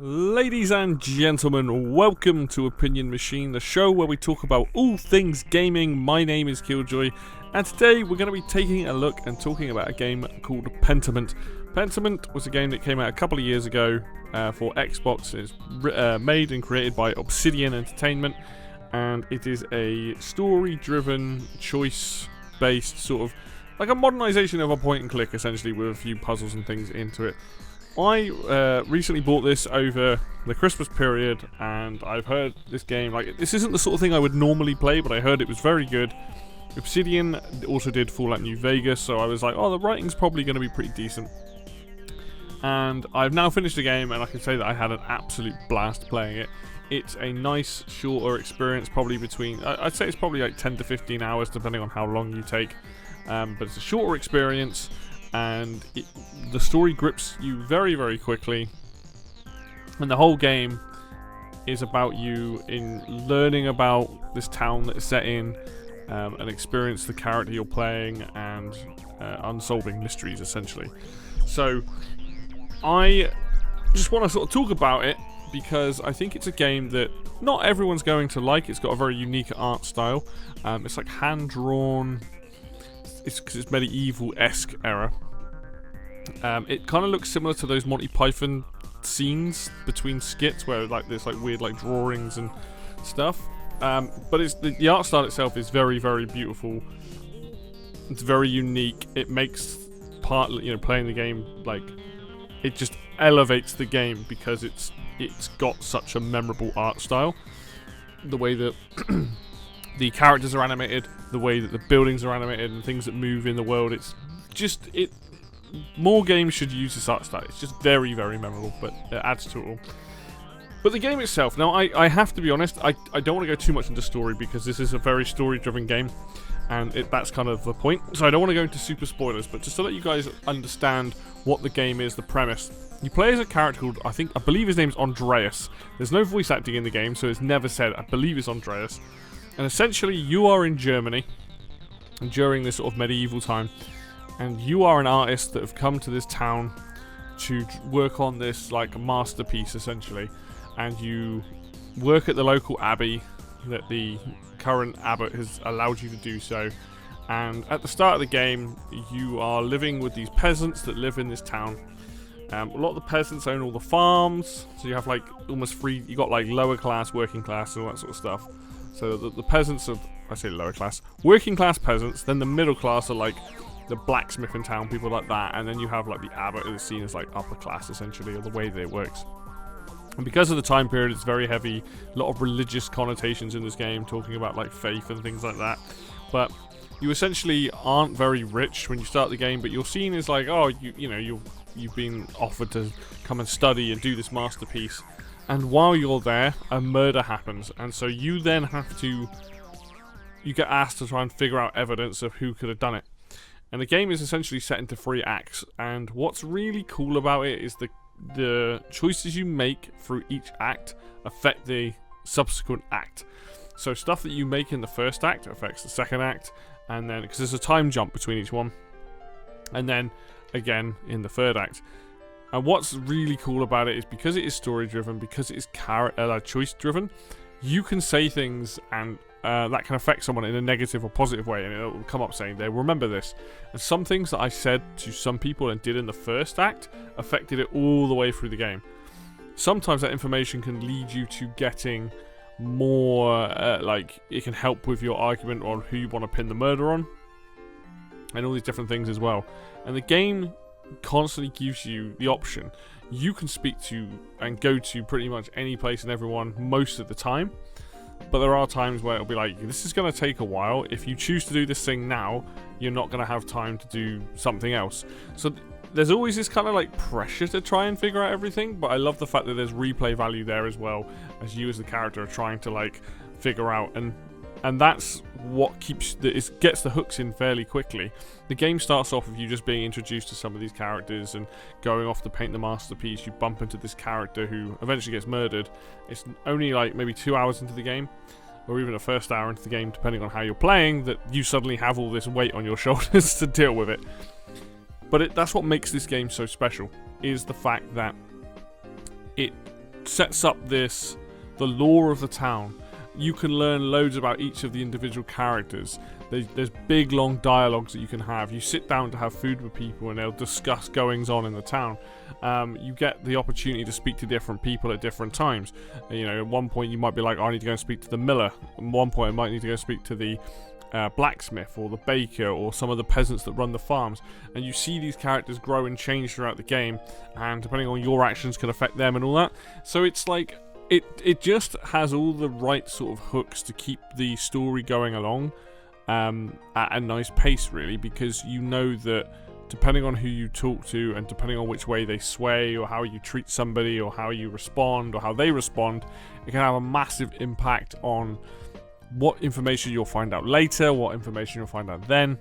Ladies and gentlemen, welcome to Opinion Machine, the show where we talk about all things gaming. My name is Killjoy, and today we're going to be taking a look and talking about a game called Pentiment. Pentiment was a game that came out a couple of years ago for Xbox. It's made and created by Obsidian Entertainment, and it is a story-driven, choice-based sort of like a modernization of a point-and-click, essentially, with a few puzzles and things into it. I recently bought this over the Christmas period, and I've heard this game, like, this isn't the sort of thing I would normally play, but I heard it was very good. Obsidian also did Fallout New Vegas, so I was like, oh, the writing's probably going to be pretty decent. And I've now finished the game, and I can say that I had an absolute blast playing it. It's a nice, shorter experience, probably between, I'd say it's probably like 10 to 15 hours, depending on how long you take. But it's a shorter experience, and the story grips you very, very quickly, and the whole game is about you in learning about this town that is set in, and experience the character you're playing, and unsolving mysteries, essentially. So I just want to sort of talk about it because I think it's a game that not everyone's going to like. It's got a very unique art style. It's like hand-drawn. It's because it's medieval-esque era. It kind of looks similar to those Monty Python scenes between skits where like there's like weird like drawings and stuff. But it's the art style itself is very, very beautiful. It's very unique. It makes playing the game, like, it just elevates the game because it's got such a memorable art style. The way that the characters are animated, the way that the buildings are animated, and things that move in the world. It's just more games should use this art style. It's just very, very memorable, but it adds to it all. But the game itself, now I have to be honest, I don't want to go too much into story because this is a very story-driven game, and that's kind of the point. So I don't want to go into super spoilers, but just to let you guys understand what the game is, the premise. You play as a character called, I believe his name's Andreas. There's no voice acting in the game, so it's never said. I believe it's Andreas. And essentially, you are in Germany during this sort of medieval time, and you are an artist that have come to this town to work on this like masterpiece, essentially. And you work at the local abbey that the current abbot has allowed you to do so. And at the start of the game, you are living with these peasants that live in this town. A lot of the peasants own all the farms, so you have like almost free. You got like lower class, working class, and all that sort of stuff. So the peasants of, I say lower class, working class peasants. Then the middle class are like the blacksmith in town, people like that, and then you have like the abbot who is seen as like upper class, essentially, or the way that it works. And because of the time period, it's very heavy. A lot of religious connotations in this game, talking about like faith and things like that. But you essentially aren't very rich when you start the game, but you're seen as like, oh, you've been offered to come and study and do this masterpiece. And while you're there, a murder happens, and so you then have to, you get asked to try and figure out evidence of who could have done it. And the game is essentially set into 3 acts, and what's really cool about it is the choices you make through each act affect the subsequent act. So stuff that you make in the first act affects the second act, and then, because there's a time jump between each one, and then again in the third act. And what's really cool about it is because it is story driven, because it is choice driven, you can say things and that can affect someone in a negative or positive way, and it will come up saying they remember this. And some things that I said to some people and did in the first act affected it all the way through the game. Sometimes that information can lead you to getting more, like, it can help with your argument on who you want to pin the murder on, and all these different things as well. And the game constantly gives you the option. You can speak to and go to pretty much any place and everyone most of the time. But there are times where it'll be like, this is going to take a while. If you choose to do this thing now, you're not going to have time to do something else. So there's always this kind of like pressure to try and figure out everything. But I love the fact that there's replay value there as well, as you as the character are trying to like figure out. And that's what gets the hooks in fairly quickly. The game starts off with you just being introduced to some of these characters and going off to paint the masterpiece. You bump into this character who eventually gets murdered. It's only like maybe 2 hours into the game, or even the first hour into the game, depending on how you're playing, that you suddenly have all this weight on your shoulders to deal with it. But that's what makes this game so special, is the fact that it sets up the lore of the town. You can learn loads about each of the individual characters. There's big long dialogues that you can have. You sit down to have food with people and they'll discuss goings on in the town. You get the opportunity to speak to different people at different times. At one point you might be like, I need to go and speak to the miller. At one point I might need to go speak to the blacksmith or the baker or some of the peasants that run the farms. And you see these characters grow and change throughout the game, and depending on your actions can affect them and all that. So it's like it just has all the right sort of hooks to keep the story going along at a nice pace, really, because you know that depending on who you talk to and depending on which way they sway or how you treat somebody or how you respond or how they respond, it can have a massive impact on what information you'll find out later, what information you'll find out then.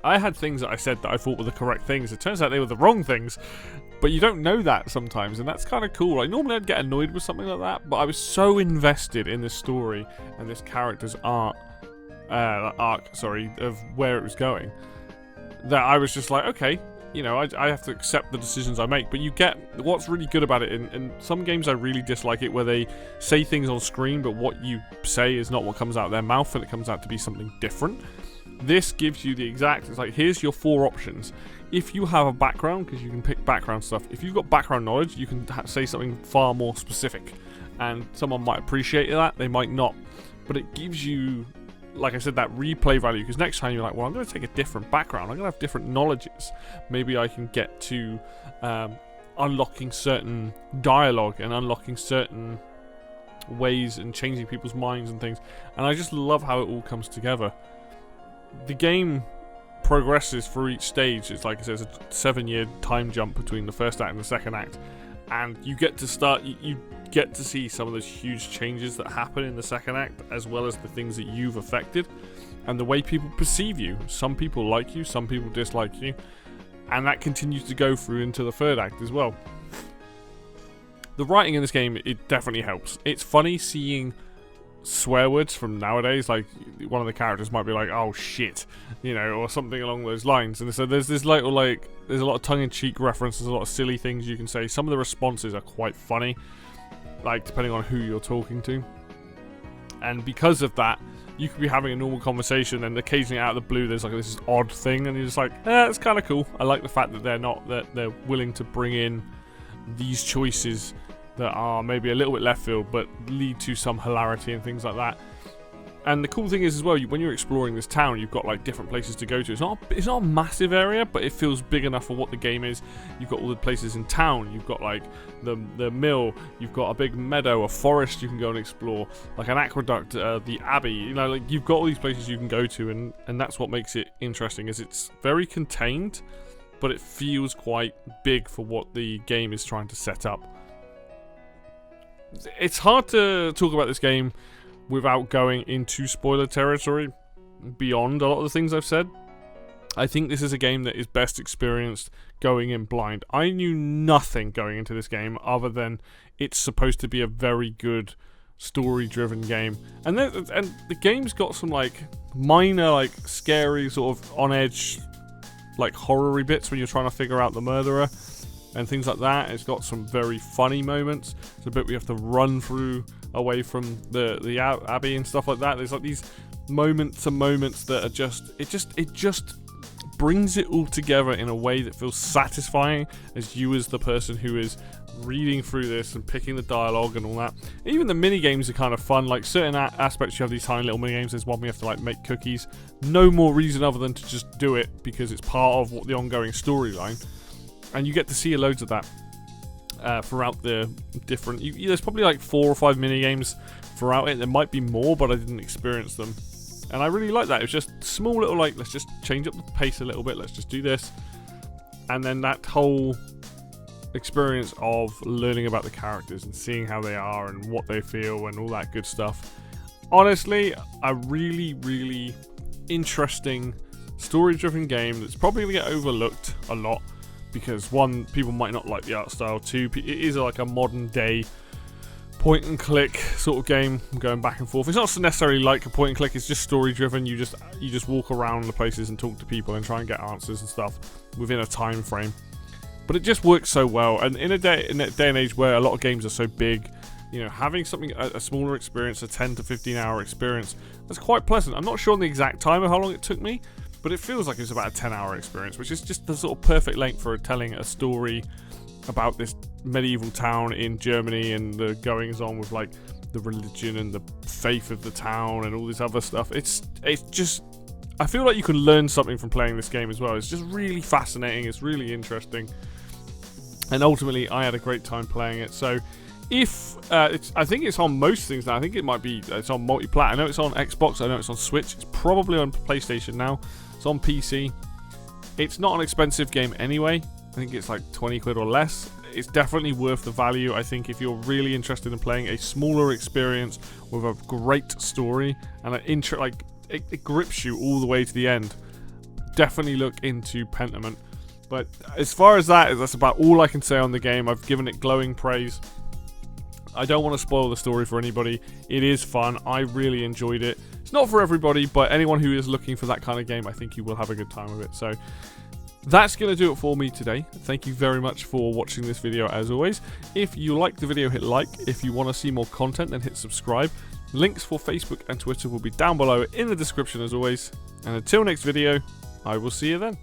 I had things that I said that I thought were the correct things. It turns out they were the wrong things, but you don't know that sometimes, and that's kind of cool. Like, normally I'd get annoyed with something like that, but I was so invested in this story and this character's arc, of where it was going, that I was just like, okay, I have to accept the decisions I make. But you get what's really good about it. In some games I really dislike it where they say things on screen, but what you say is not what comes out of their mouth, and it comes out to be something different. This gives you the exact, it's like, here's your 4 options. If you have a background, because you can pick background stuff, if you've got background knowledge, you can say something far more specific. And someone might appreciate that, they might not. But it gives you, like I said, that replay value, because next time you're like, well, I'm going to take a different background, I'm going to have different knowledges. Maybe I can get to unlocking certain dialogue and unlocking certain ways and changing people's minds and things. And I just love how it all comes together. The game progresses for each stage. It's like I said, it's a 7-year time jump between the first act and the second act, and you get to see some of those huge changes that happen in the second act, as well as the things that you've affected and the way people perceive you. Some people like you, some people dislike you, and that continues to go through into the third act as well. The writing in this game, it definitely helps. It's funny seeing swear words from nowadays. Like, one of the characters might be like, oh shit, or something along those lines. And so there's this little, there's a lot of tongue-in-cheek references, a lot of silly things you can say. Some of the responses are quite funny, like, depending on who you're talking to. And because of that, you could be having a normal conversation, and occasionally out of the blue there's like this odd thing, and you're just like, it's kind of cool. I like the fact that they're willing to bring in these choices that are maybe a little bit left field, but lead to some hilarity and things like that. And the cool thing is as well, when you're exploring this town, you've got like different places to go to. It's not a massive area, but it feels big enough for what the game is. You've got all the places in town. You've got like the mill. You've got a big meadow, a forest you can go and explore, like an aqueduct, the abbey. You've got all these places you can go to, and that's what makes it interesting. Is it's very contained, but it feels quite big for what the game is trying to set up. It's hard to talk about this game without going into spoiler territory beyond a lot of the things I've said. I think this is a game that is best experienced going in blind. I knew nothing going into this game other than it's supposed to be a very good story-driven game. And the game's got some minor scary sort of on-edge horror-y bits when you're trying to figure out the murderer and things like that. It's got some very funny moments. It's a bit we have to run through away from the abbey and stuff like that. There's these moments that are it just brings it all together in a way that feels satisfying as you as the person who is reading through this and picking the dialogue and all that. Even the mini games are kind of fun. Like, certain aspects, you have these tiny little mini games. There's one we have to make cookies. No more reason other than to just do it because it's part of the ongoing storyline. And you get to see loads of that throughout the different... there's probably 4 or 5 mini-games throughout it. There might be more, but I didn't experience them. And I really like that. It was just small little, let's just change up the pace a little bit. Let's just do this. And then that whole experience of learning about the characters and seeing how they are and what they feel and all that good stuff. Honestly, a really, really interesting story-driven game that's probably going to get overlooked a lot. Because 1, people might not like the art style. 2, it is a modern day point and click sort of game, going back and forth. It's not necessarily like a point and click, it's just story driven. You just walk around the places and talk to people and try and get answers and stuff within a time frame. but it just works so well. And in a day and age where a lot of games are so big, you know, having something, a smaller experience, a 10 to 15 hour experience, that's quite pleasant. I'm not sure on the exact time of how long it took me, but it feels like it's about a 10-hour experience, which is just the sort of perfect length for telling a story about this medieval town in Germany and the goings on with like the religion and the faith of the town and all this other stuff. It's just, I feel like you can learn something from playing this game as well. It's just really fascinating. It's really interesting, and ultimately I had a great time playing it. So if I think it's on most things now. I think it's on multi-plat. I know it's on Xbox. I know it's on Switch. It's probably on PlayStation now. It's on PC. It's not an expensive game anyway. I think it's like 20 quid or less. It's definitely worth the value. I think if you're really interested in playing a smaller experience with a great story and an it grips you all the way to the end, definitely look into Pentiment. But as far as that's about all I can say on the game. I've given it glowing praise. I don't want to spoil the story for anybody. It is fun. I really enjoyed it. It's not for everybody, but anyone who is looking for that kind of game, I think you will have a good time with it. So that's going to do it for me today. Thank you very much for watching this video as always. If you liked the video, hit like. If you want to see more content, then hit subscribe. Links for Facebook and Twitter will be down below in the description as always. And until next video, I will see you then.